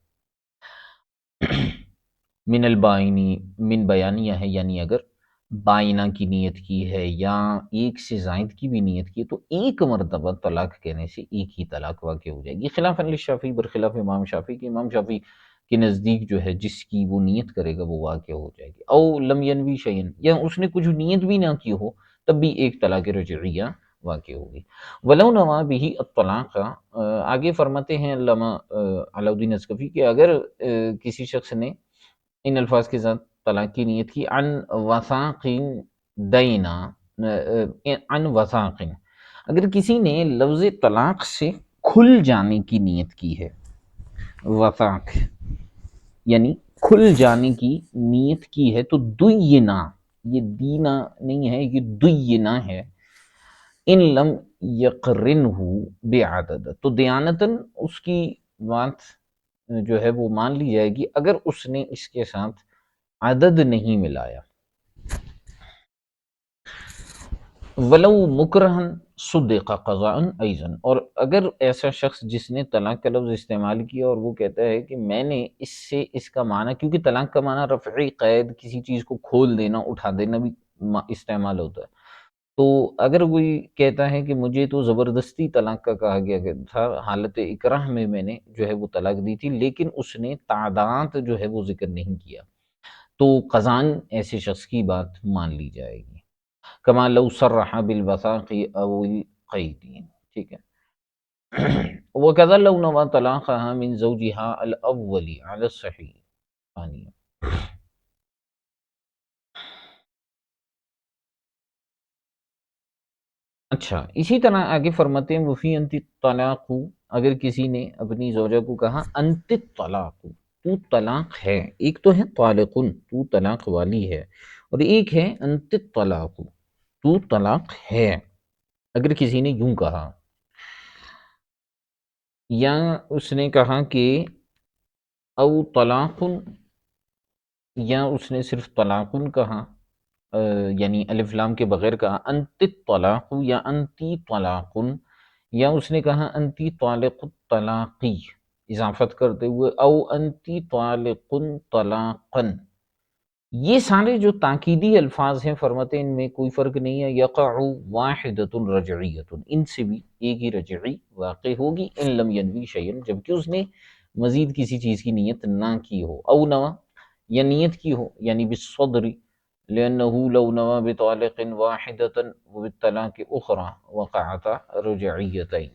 من البائنی، من بیانیہ ہے، یعنی اگر بائنہ کی نیت کی ہے یا ایک سے زائد کی بھی نیت کی ہے تو ایک مرتبہ طلاق کہنے سے ایک ہی طلاق واقع ہو جائے گی، خلاف للشافعی، برخلاف امام شافعی کے، امام شافعی کے نزدیک جو ہے جس کی وہ نیت کرے گا وہ واقع ہو جائے گی۔ او لم ینوی شیئن، یا اس نے کچھ نیت بھی نہ کی ہو تب بھی ایک طلاق رجعیہ واقع ہوگی۔ ولو نویٰ بہ الطلاق، آگے فرماتے ہیں علامہ علاء الدین اسقفی کہ اگر کسی شخص نے ان الفاظ کے ساتھ طلاق کی نیت کی، عن وثاق دینا، عن وثاق، اگر کسی نے لفظ طلاق سے کھل جانے کی نیت کی ہے، وثاق یعنی کھل جانے کی نیت کی ہے، تو دینا، یہ دینا نہیں ہے، یہ دینا ہے، ان لم یقرنہ بعدد، تو دیانتاً اس کی بات جو ہے وہ مان لی جائے گی اگر اس نے اس کے ساتھ عدد نہیں ملایا۔ ولو مکرہن صدق قضاء ایضا، اور اگر ایسا شخص جس نے طلاق کا لفظ استعمال کیا اور وہ کہتا ہے کہ میں نے اس سے اس کا معنی، کیونکہ طلاق کا معنی رفعی قید، کسی چیز کو کھول دینا، اٹھا دینا بھی استعمال ہوتا ہے، تو اگر کوئی کہتا ہے کہ مجھے تو زبردستی طلاق کا کہا گیا تھا، حالت اکراہ میں نے جو ہے وہ طلاق دی تھی، لیکن اس نے تعداد جو ہے وہ ذکر نہیں کیا، تو قضاً ایسے شخص کی بات مان لی جائے گی، کما لو صرح بالوثاق او القید، ٹھیک ہے۔ وَكَذَا لَوْ نَوَى طَلَاقَهَا مِنْ زَوْجِهَا الْأَوَّلِ عَلَى الصَّحِيحِ ثانیہ۔ اچھا، اسی طرح آگے فرماتے ہیں وفی انت طلاق، اگر کسی نے اپنی زوجہ کو کہا انت طلاق، تو طلاق ہے، ایک تو ہے طالقن، تو طلاق والی ہے، اور ایک ہے انت طلاق، تو طلاق ہے، اگر کسی نے یوں کہا، یا اس نے کہا کہ او طلاق، یا اس نے صرف طلاقن کہا، یعنی الف لام کے بغیر کہا انت طلاق یا انتی طلاقن، یا اس نے کہا انتی طالق طلاقی اضافت کرتے ہوئے، او انتی طالق طلاقن، یہ سارے جو تاکیدی الفاظ ہیں فرماتے ہیں ان میں کوئی فرق نہیں ہے، یقع واحدۃ رجعیۃ، ان سے بھی ایک ہی رجعی واقع ہوگی، ان لم ینوی شیئا، جبکہ اس نے مزید کسی چیز کی نیت نہ کی ہو، او نوا، یا نیت کی ہو، یعنی بالصدر، لأنه لو نوى بطالق واحدة وبالطلاق أخرى وقعتا رجعیتین،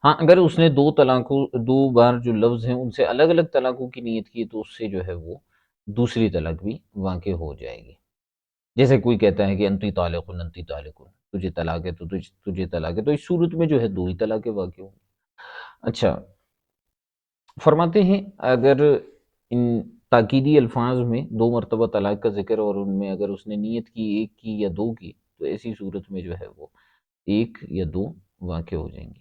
ہاں اگر اس نے دو طلاقوں، دو بار جو لفظ ہیں ان سے الگ الگ طلاقوں کی نیت کی تو اس سے جو ہے وہ دوسری طلاق بھی واقع ہو جائے گی، جیسے کوئی کہتا ہے کہ انتی طالق انتی طالق، تجھے طلاق ہے تو تجھے طلاق ہے، تو اس صورت میں جو ہے دو ہی طلاقیں واقع ہوں گی۔ اچھا، فرماتے ہیں اگر ان تاکیدی الفاظ میں دو مرتبہ طلاق کا ذکر اور ان میں اگر اس نے نیت کی ایک کی یا دو کی، تو ایسی صورت میں جو ہے وہ ایک یا دو واقع ہو جائیں گے۔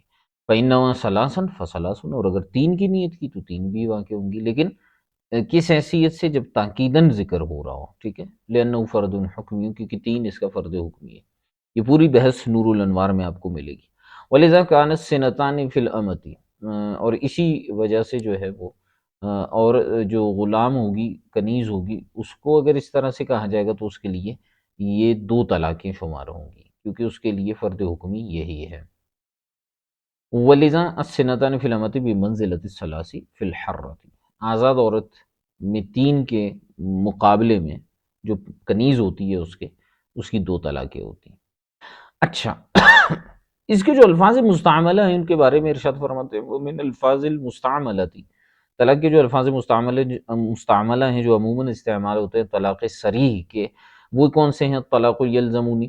فَإِنَّمَا ثَلَاثًا فَثَلَاثٌ، اور اگر تین کی نیت کی تو تین بھی واقع ہوں گی، لیکن کس حیثیت سے؟ جب تاکیداً ذکر ہو رہا ہو، ٹھیک ہے، لِأَنَّهُ فَرْضٌ حُکْمِيٌّ، کیونکہ تین اس کا فرض حکمی ہے۔ یہ پوری بحث نور الانوار میں آپ کو ملے گی۔ وَلِذَا كَانَ السِّنَتَانِ فِي الْأَمَةِ، اور اسی وجہ سے جو ہے وہ اور جو غلام ہوگی، کنیز ہوگی، اس کو اگر اس طرح سے کہا جائے گا تو اس کے لیے یہ دو طلاقیں شمار ہوں گی، کیونکہ اس کے لیے فرد حکمی یہی ہے۔ وَلِذَا السِّنَتَانِ فِي الْأَمَةِ بِمَنزِلَةِ الثَّلَاثِ فِي الْحَرَّةِ، آزاد عورت میں تین کے مقابلے میں جو کنیز ہوتی ہے اس کی دو طلاقیں ہوتی ہیں۔ اچھا، اس کے جو الفاظ مستعملہ ہیں ان کے بارے میں ارشاد فرماتے ہیں وہ من الفاظ المستعملہ تھی، طلاق کے جو الفاظ مستعملہ ہیں جو عموماً استعمال ہوتے ہیں طلاق صریح کے، وہ کون سے ہیں؟ طلاق یلزمونی،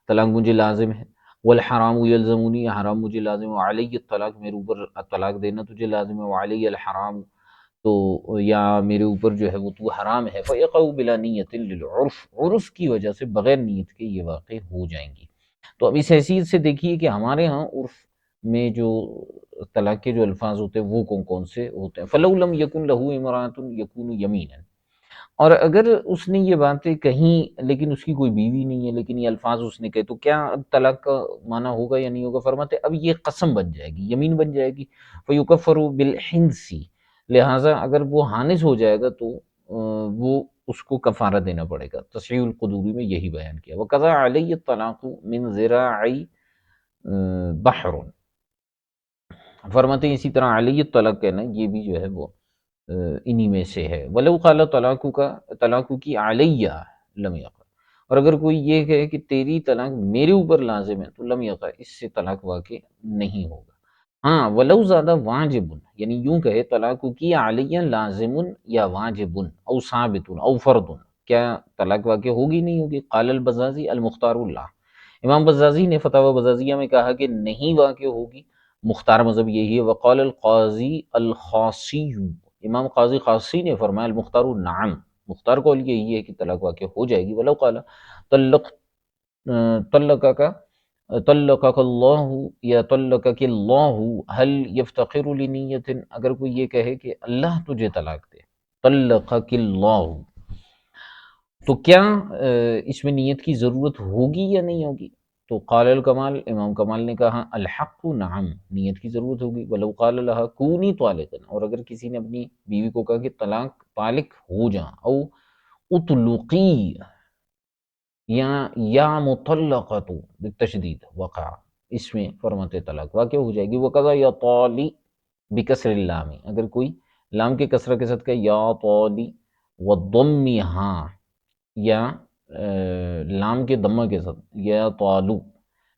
طلاق مجھے لازم ہے، والحرام یلزمونی، حرام مجھے لازم ہے، وعلی الطلاق، میرے اوپر طلاق دینا تجھے لازم ہے، وعلی الحرام، تو یا میرے اوپر جو ہے وہ تو حرام ہے، فیقع بلا نیت للعرف، عرف کی وجہ سے بغیر نیت کے یہ واقع ہو جائیں گی۔ تو اب اس حیثیت سے دیکھیے کہ ہمارے ہاں عرف میں جو طلاق کے جو الفاظ ہوتے ہیں وہ کون کون سے ہوتے ہیں۔ فَلَوْ لَمْ يَكُنْ لَهُ امْرَأَةٌ يَكُونُ يَمِينًا، اور اگر اس نے یہ باتیں کہیں لیکن اس کی کوئی بیوی نہیں ہے، لیکن یہ الفاظ اس نے کہے، تو کیا اب طلاق کا معنی ہوگا یا نہیں ہوگا؟ فرماتے اب یہ قسم بن جائے گی، یمین بن جائے گی۔ فَيُكَفَّرُ بِالْحِنْسِ، لہٰذا اگر وہ حانث ہو جائے گا تو وہ اس کو کفارہ دینا پڑے گا۔ تصحیح القدوری میں یہی بیان کیا۔ وَقَضَىٰ عَلَيَّ الطَّلَاقُ مِنْ ذِرَاعَيْ بَحْرٌ، فرماتے ہیں اسی طرح علی الطلاق کہنا یہ بھی جو ہے وہ انہی میں سے ہے۔ وَلَوْ قَالَ طلاق کی علیہ لم یقع، اور اگر کوئی یہ کہے کہ تیری طلاق میرے اوپر لازم ہے تو لم یقع، اس سے طلاق واقع نہیں ہوگا۔ ہاں، وَلَوْ زَادَ واجب، یعنی یوں کہے طلاق کی علیہ لازم یا واجب او ثابت او فرض، کیا طلاق واقع ہوگی نہیں ہوگی؟ قال البزازی المختار اللہ، امام بزازی نے فتاوی بزازیہ میں کہا کہ نہیں واقع ہوگی، مختار مذہب یہی ہے۔ وقال القاضی الخاصی، امام قاضی خاصی نے فرمایا المختار نعم، مختار قول یہی ہے کہ طلاق واقع ہو جائے گی۔ ولو قال طلق طلقک طلقک اللہ یا طلقک اللہ هل یفتقر لنیت، اگر کوئی یہ کہے کہ اللہ تجھے طلاق دے، طلقک اللہ، تو کیا اس میں نیت کی ضرورت ہوگی یا نہیں ہوگی؟ تو قال الکمال، امام کمال نے کہا الحق نعم، نیت کی ضرورت ہوگی۔ ولو قال لها کونی طالقا، اور اگر کسی نے اپنی بیوی کو کہا کہ طالق ہو جا، او اطلقی، یا مطلقۃ بالتشدید وقع، اس میں فرماتے طلاق واقع ہو جائے گی۔ وقضا یا طالی بکسر اللام، اگر کوئی لام کے کسرہ کے ساتھ کہ یا طالی، وضمہا، یا لام کے دمہ کے ساتھ یا طالو،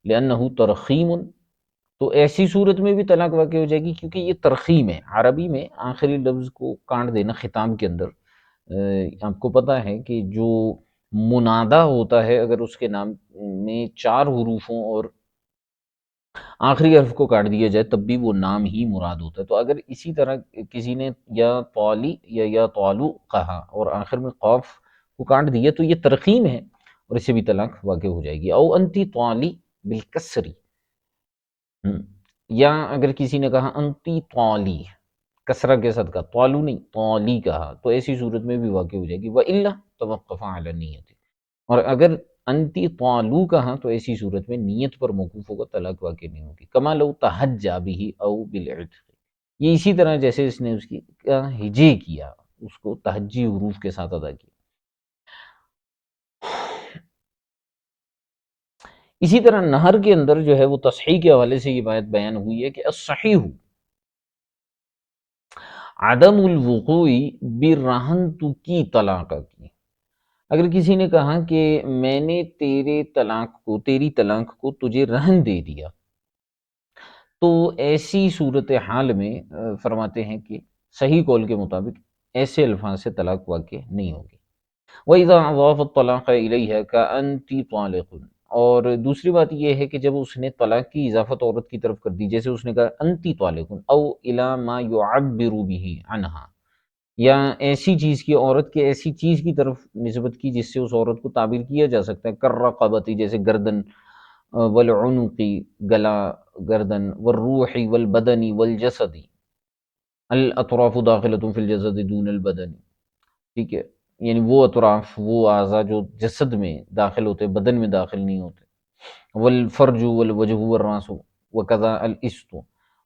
لأنہ ترخیم، تو ایسی صورت میں بھی طلاق واقع ہو جائے گی کیونکہ یہ ترخیم ہے۔ عربی میں آخری لفظ کو کاٹ دینا خطاب کے اندر، آپ کو پتہ ہے کہ جو منادہ ہوتا ہے اگر اس کے نام میں چار حروف ہوں اور آخری حرف کو کاٹ دیا جائے تب بھی وہ نام ہی مراد ہوتا ہے۔ تو اگر اسی طرح کسی نے یا طالی یا طالو کہا اور آخر میں قاف کو کاٹ دیا تو یہ ترخیم ہے اور اس سے بھی طلاق واقع ہو جائے گی۔ او انتی طالی بالکسری، یا اگر کسی نے کہا انتی طالی، کسرہ کے ساتھ کہا، طالو نہیں طالی کہا، تو ایسی صورت میں بھی واقع ہو جائے گی۔ وَإِلَّا توقف علی النیت، اور اگر انتی طالو کہا تو ایسی صورت میں نیت پر موقوف ہوگا، طلاق واقع نہیں ہوگی۔ کما لو تہجا بہ او بالعتق، یہ اسی طرح جیسے اس نے اس کی ہجے کیا، اس کو تہجی حروف کے ساتھ ادا کیا۔ اسی طرح نہر کے اندر جو ہے وہ تصحیح کے حوالے سے یہ بات بیان ہوئی ہے کہ الصحیح عدم الوقوع برہنت کی طلاق کی، اگر کسی نے کہا کہ میں نے تیری طلاق کو تجھے رہن دے دیا، تو ایسی صورتحال میں فرماتے ہیں کہ صحیح قول کے مطابق ایسے الفاظ سے طلاق واقع نہیں ہوگی۔ وَإِذَا أَضَافَ الطَّلَاقَ إِلَيْهَا كَأَنْتِ طَالِقٌ، اور دوسری بات یہ ہے کہ جب اس نے طلاق کی اضافت عورت کی طرف کر دی، جیسے اس نے کہا انتی طالق او الی ما یعبر به عنہا، یا ایسی چیز کی، عورت کے ایسی چیز کی طرف نسبت کی جس سے اس عورت کو تعبیر کیا جا سکتا ہے، کررقبتی جیسے گردن، والعنقی گلا گردن، والروحی والبدنی والجسدی، الاطراف داخلۃ فی الجسد دون البدن، ٹھیک ہے، یعنی وہ اطراف، وہ اعضاء جو جسد میں داخل ہوتے بدن میں داخل نہیں ہوتے، والفرج والوجہ والراس وکذا الاسط،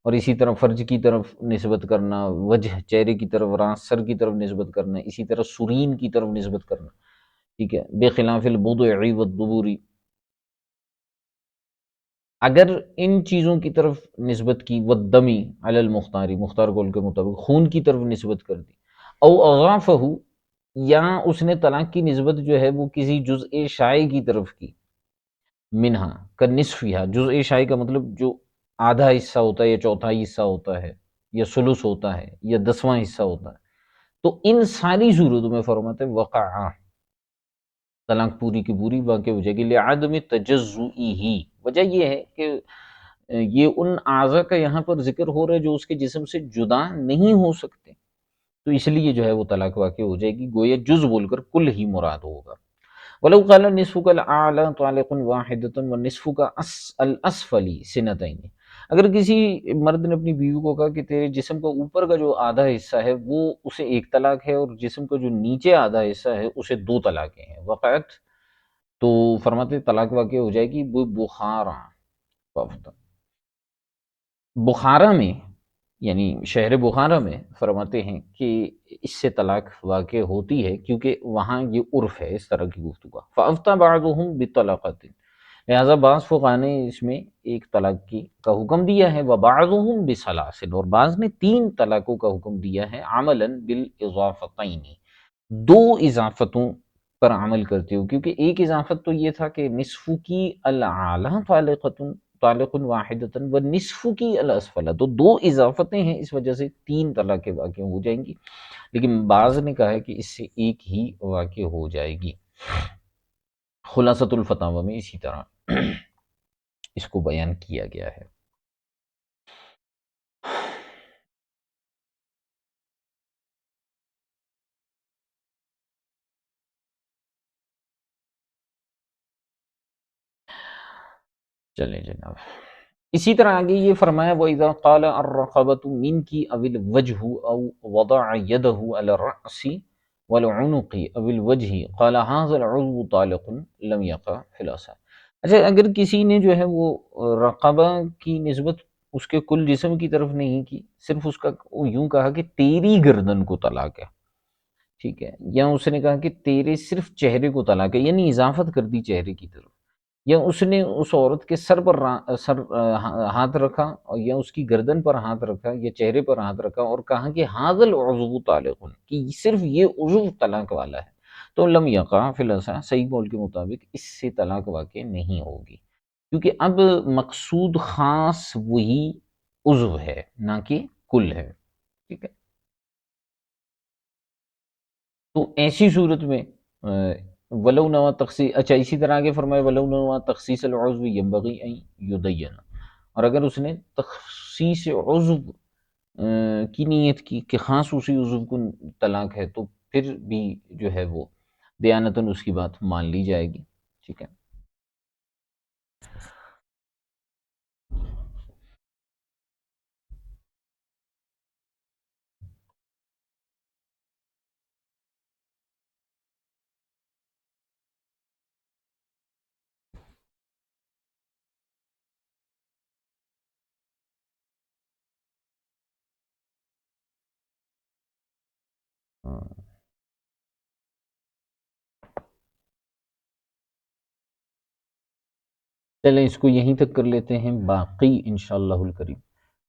اور اسی طرح فرج کی طرف نسبت کرنا، وجہ چہرے کی طرف، راس سر کی طرف نسبت کرنا، اسی طرح سرین کی طرف نسبت کرنا، ٹھیک ہے، بخلاف البضع والدبر، اگر ان چیزوں کی طرف نسبت کی، والدمی علی المختاری، مختار قول کے مطابق خون کی طرف نسبت کر دی، او اضافہ، یا اس نے طلاق کی نسبت جو ہے وہ کسی جزء شائع کی طرف کی، منہا کا نصفیہ، جزء شائع کا مطلب جو آدھا حصہ ہوتا ہے یا چوتھائی حصہ ہوتا ہے یا ثلث ہوتا ہے یا 10واں حصہ ہوتا ہے، تو ان ساری صورتوں میں فرماتے ہیں وقع، طلاق پوری کی پوری واقع ہو جائے گی، لعدم تجزئہ، وجہ یہ ہے کہ یہ ان اعضاء کا یہاں پر ذکر ہو رہا ہے جو اس کے جسم سے جدا نہیں ہو سکتے، تو اس لیے جو ہے وہ طلاق واقع ہو جائے گی، گویا جز بول کر کل ہی مراد ہوگا۔ وَلَوْ قَالَ نِصْفُكَ الْأَعْلَى طَالِقٌ وَاحِدَةٌ وَنِصْفُكَ الْأَسْفَلِ سِنَتَيْنِ، اگر کسی مرد نے اپنی بیوی کو کہا کہ تیرے جسم کا اوپر کا جو آدھا حصہ ہے وہ اسے ایک طلاق ہے، اور جسم کا جو نیچے آدھا حصہ ہے اسے دو طلاقیں ہیں، وقعت، تو فرماتے طلاق واقع ہو جائے گی وہ بخارا، بخارا میں، یعنی شہر بخارا میں فرماتے ہیں کہ اس سے طلاق واقع ہوتی ہے کیونکہ وہاں یہ عرف ہے اس طرح کی گفتگو کا، فَأَفْتَى بَعْضُهُمْ بِالطَّلَاقَةِ، لہٰذا بعض فقہا نے اس میں ایک طلاق کی کا حکم دیا ہے، وَبَعْضُهُمْ بِثَلَاثٍ، اور بعض نے 3 طلاقوں کا حکم دیا ہے، عملاً بالاضافتین، دو اضافتوں پر عمل کرتے ہو، کیونکہ ایک اضافت تو یہ تھا کہ نصف کی العالی طالق واحدۃ و نصف کی الاسفل، تو دو اضافتیں ہیں، اس وجہ سے 3 طلاقیں واقع ہو جائیں گی، لیکن بعض نے کہا ہے کہ اس سے ایک ہی واقع ہو جائے گی۔ خلاصۃ الفتاوی میں اسی طرح اس کو بیان کیا گیا ہے۔ چلیں جناب، اسی طرح آگے یہ فرمایا وَإِذَا قَالَ الرَّقَبَةُ مِنْكِ أَوِ الْوَجْهُ أَوْ وَضَعَ يَدَهُ عَلَى الرَّأْسِ وَالْعُنُقِ أَوِ الْوَجْهِ قَالَ هَذَا الْعُضْوُ طَالِقٌ لَمْ يَقَعْ فِي الْأَصْحِ۔ اچھا، اگر کسی نے جو ہے وہ رقبہ کی نسبت اس کے کل جسم کی طرف نہیں کی، صرف اس کا یوں کہا کہ تیری گردن کو طلاق ہے، ٹھیک ہے، یا اس نے کہا کہ تیرے صرف چہرے کو طلاق ہے، یعنی اضافت کر دی چہرے کی طرف، یا اس نے اس عورت کے سر پر ہاتھ رکھا، اور یا اس کی گردن پر ہاتھ رکھا یا چہرے پر ہاتھ رکھا اور کہا کہ ھذا العضو طالق، کہ صرف یہ عضو طلاق والا ہے، تو لم یقع فی الاصح، صحیح قول کے مطابق اس سے طلاق واقع نہیں ہوگی، کیونکہ اب مقصود خاص وہی عضو ہے نہ کہ کل ہے، ٹھیک ہے، تو ایسی صورت میں ولو نوا تخصیص، اچھا اسی طرح آگے فرمائے ولو نوا تخصیص العضو ينبغي ان يدین، اور اگر اس نے تخصیص عضو کی نیت کی کہ خاص اسی عضو کو طلاق ہے، تو پھر بھی جو ہے وہ دیانتاً اس کی بات مان لی جائے گی، ٹھیک ہے۔ چلیں اس کو یہیں تک کر لیتے ہیں، باقی انشاءاللہ الکریم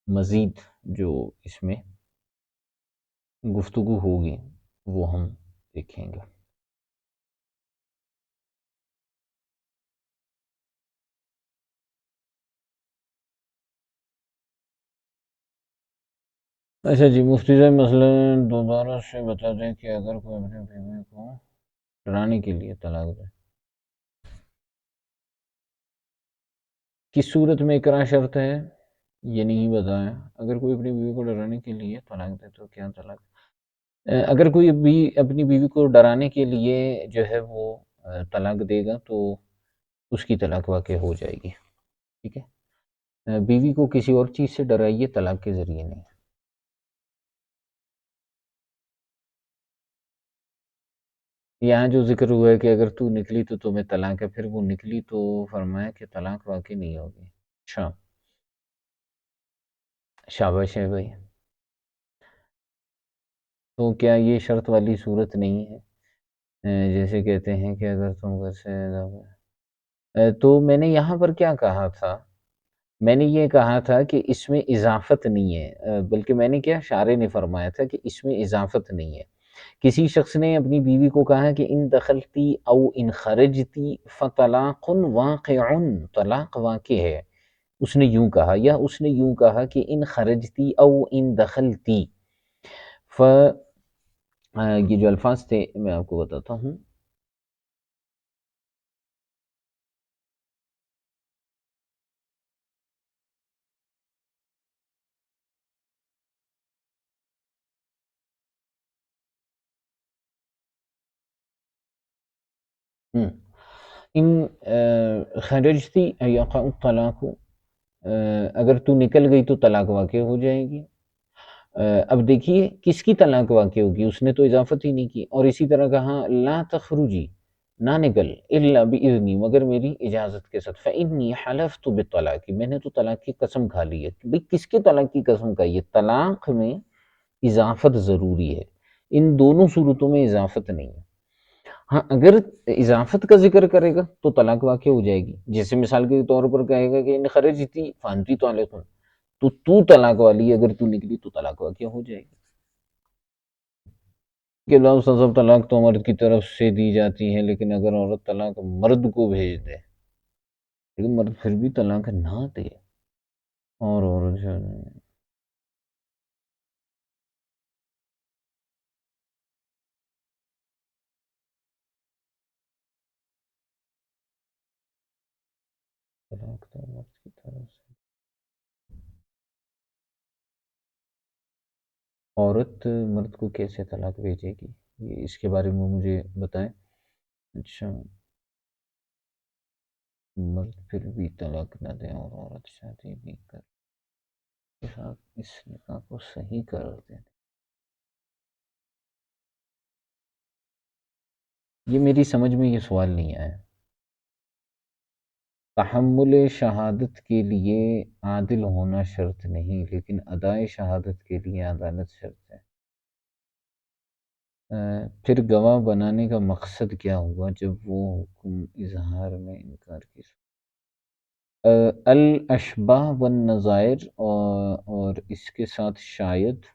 مزید جو اس میں گفتگو ہوگی وہ ہم دیکھیں گے۔ اچھا جی، مفتی صاحب مسئلہ دوبارہ سے بتا دیں کہ اگر کوئی اپنی بیوی کو ڈرانے کے لیے طلاق دے کس صورت میں اقرار شرط ہے یہ نہیں بتایا. اگر کوئی اپنی بیوی کو ڈرانے کے لیے طلاق دے تو کیا طلاق؟ اگر کوئی بھی اپنی بیوی کو ڈرانے کے لیے جو ہے وہ طلاق دے گا تو اس کی طلاق واقع ہو جائے گی. ٹھیک ہے. بیوی کو کسی اور چیز سے ڈرائیے، طلاق کے ذریعے نہیں. یہاں جو ذکر ہوا ہے کہ اگر تو نکلی تو تمہیں طلاق ہے، پھر وہ نکلی تو فرمایا کہ طلاق واقع نہیں ہوگی. اچھا، شاباش ہے بھائی. تو کیا یہ شرط والی صورت نہیں ہے؟ جیسے کہتے ہیں کہ اگر تم گھر سے تو میں نے یہاں پر کیا کہا تھا؟ میں نے یہ کہا تھا کہ اس میں اضافت نہیں ہے، بلکہ میں نے کیا شارع نے فرمایا تھا کہ اس میں اضافت نہیں ہے. کسی شخص نے اپنی بیوی کو کہا کہ ان دخلتی او ان خرجتی فطلاق واقع، طلاق واقع ہے. اس نے یوں کہا، یا اس نے یوں کہا کہ ان خرجتی او ان دخلتی. یہ جو الفاظ تھے میں آپ کو بتاتا ہوں. ان خرجتی یقع الطلاق، اگر تو نکل گئی تو طلاق واقع ہو جائے گی. اب دیکھیے کس کی طلاق واقع ہوگی، اس نے تو اضافت ہی نہیں کی. اور اسی طرح کہا لا تخرجی، نہ نکل، الا باذنی، مگر میری اجازت کے ساتھ. فانی حلفت بالطلاق، میں نے تو طلاق کی قسم کھا لی ہے. بھئی کس کے طلاق کی قسم کھائی ہے؟ طلاق میں اضافت ضروری ہے، ان دونوں صورتوں میں اضافت نہیں ہے. ہاں اگر اضافت کا ذکر کرے گا تو طلاق واقع ہو جائے گی. جیسے مثال کے طور پر کہے گا کہ ان خرجتی فانتی طالق، تو طلاق والی، اگر تو نکلی تو طلاق واقع ہو جائے گی. کہ اللہ استاد صاحب طلاق تو مرد کی طرف سے دی جاتی ہے، لیکن اگر عورت طلاق مرد کو بھیج دے، لیکن مرد پھر بھی طلاق نہ دے اور عورت جو ہے طلاق تو مرد کی طرف سے، عورت مرد کو کیسے طلاق بھیجے گی؟ یہ اس کے بارے میں مجھے بتائیں. اچھا، مرد پھر بھی طلاق نہ دے اور عورت شادی بھی کر کے ساتھ اس نکاح کو صحیح قرار دے. یہ میری سمجھ میں یہ سوال نہیں آیا. تحمل شہادت کے لیے عادل ہونا شرط نہیں، لیکن ادائے شہادت کے لیے عدالت شرط ہے. پھر گواہ بنانے کا مقصد کیا ہوا جب وہ حکم اظہار میں انکار کی؟ الاشباہ والنظائر، اور اس کے ساتھ شاید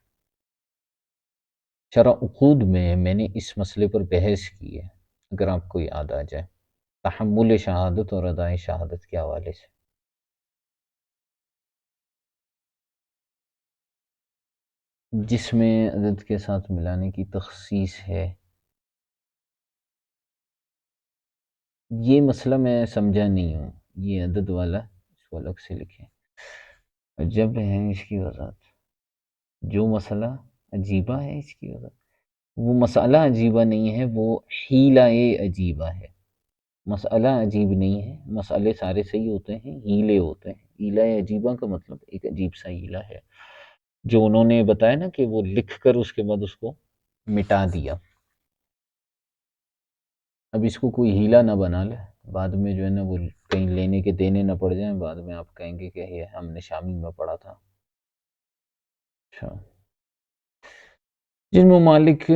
شرح عقود میں نے اس مسئلے پر بحث کی ہے، اگر آپ کو یاد آ جائے، تحمل شہادت اور ادائے شہادت کے حوالے سے. جس میں عدد کے ساتھ ملانے کی تخصیص ہے. یہ مسئلہ میں سمجھا نہیں ہوں، یہ عدد والا اس کو الگ سے لکھیں. جب ہے اس کی وضاحت، جو مسئلہ عجیبہ ہے اس کی وضاحت. وہ مسئلہ عجیبہ نہیں ہے، وہ حیلہ عجیبہ ہے. مسئلہ عجیب نہیں ہے، مسئلے سارے صحیح ہوتے ہیں، ہیلے ہوتے ہیں. ہیلہ عجیبہ کا مطلب ایک عجیب سا ہیلہ ہے جو انہوں نے بتایا نا کہ وہ لکھ کر اس کے بعد اس کو مٹا دیا. اب اس کو کوئی ہیلہ نہ بنا لے، بعد میں جو ہے نا وہ کہیں لینے کے دینے نہ پڑ جائیں، بعد میں آپ کہیں گے کہ یہ ہم نے شامل میں پڑھا تھا. اچھا، جن ممالک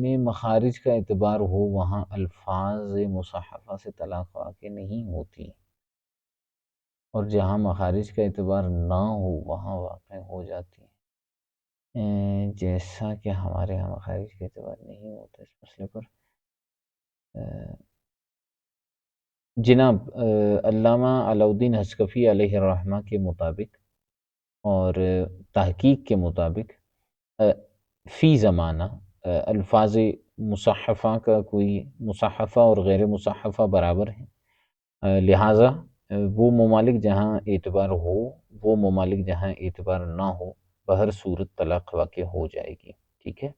میں مخارج کا اعتبار ہو وہاں الفاظ مصحفہ سے طلاق واقع نہیں ہوتی، اور جہاں مخارج کا اعتبار نہ ہو وہاں واقع ہو جاتی ہیں. جیسا کہ ہمارے یہاں مخارج کا اعتبار نہیں ہوتا اس مسئلے پر. جناب علامہ علاؤالدین حصکفی علیہ الرحمہ کے مطابق اور تحقیق کے مطابق فی زمانہ الفاظ مصحفہ کا کوئی مصحفہ اور غیر مصحفہ برابر ہیں. لہٰذا وہ ممالک جہاں اعتبار ہو، وہ ممالک جہاں اعتبار نہ ہو، بہر صورت طلاق واقع ہو جائے گی، ٹھیک ہے۔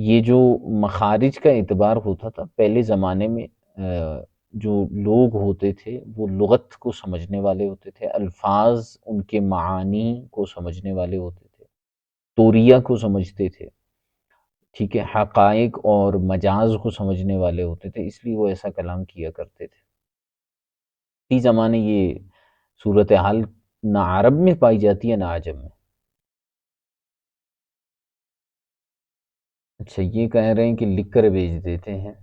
یہ جو مخارج کا اعتبار ہوتا تھا پہلے زمانے میں، جو لوگ ہوتے تھے وہ لغت کو سمجھنے والے ہوتے تھے، الفاظ ان کے معانی کو سمجھنے والے ہوتے تھے، توریہ کو سمجھتے تھے، ٹھیک ہے، حقائق اور مجاز کو سمجھنے والے ہوتے تھے، اس لیے وہ ایسا کلام کیا کرتے تھے۔ اسی زمانے یہ صورتحال نہ عرب میں پائی جاتی ہے نہ عجم میں۔ اچھا، یہ کہہ رہے ہیں کہ لکھ کر بھیج دیتے ہیں۔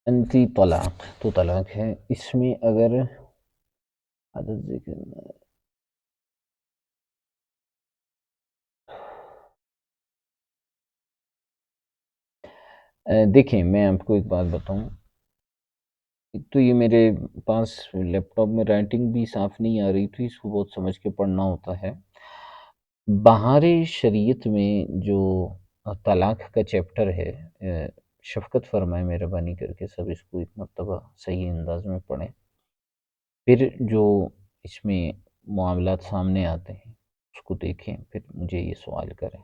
انتی طلاق تو طلاق ہے، اس میں اگر عدد ذکر دیکھیں میں آپ کو ایک بات بتاؤں، ایک تو یہ میرے پاس لیپ ٹاپ میں رائٹنگ بھی صاف نہیں آ رہی تھی، اس کو بہت سمجھ کے پڑھنا ہوتا ہے۔ بہار شریعت میں جو طلاق کا چیپٹر ہے، شفقت فرمائے مہربانی کر کے سب اس کو ایک مرتبہ صحیح انداز میں پڑھیں، پھر جو اس میں معاملات سامنے آتے ہیں اس کو دیکھیں، پھر مجھے یہ سوال کریں۔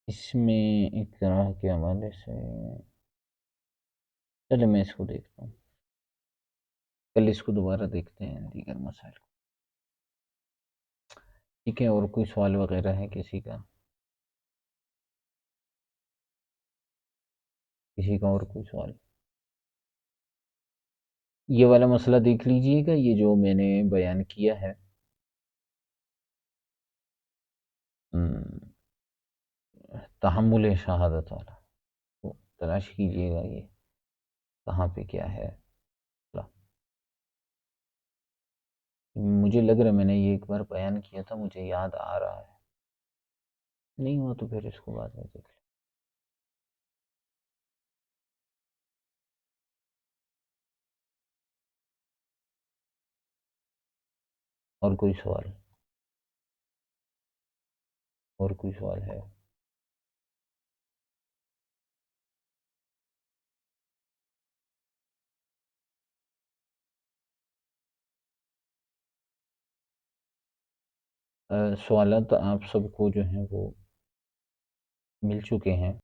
اس میں اقرار کے حوالے سے چلے میں اس کو دیکھتا ہوں، کل اس کو دوبارہ دیکھتے ہیں دیگر مسائل کو، ٹھیک ہے۔ اور کوئی سوال وغیرہ ہے کسی کا؟ کسی کا اور کوئی سوال؟ یہ والا مسئلہ دیکھ لیجئے گا، یہ جو میں نے بیان کیا ہے، تحمل شہادت والا، تو تلاش کیجئے گا یہ کہاں پہ کیا ہے۔ مجھے لگ رہا ہے میں نے یہ ایک بار بیان کیا تھا، مجھے یاد آ رہا ہے، نہیں ہوا تو پھر اس کو بعد میں دیکھ لیں۔ اور کوئی سوال؟ اور کوئی سوال ہے؟ سوالات آپ سب کو جو ہیں وہ مل چکے ہیں۔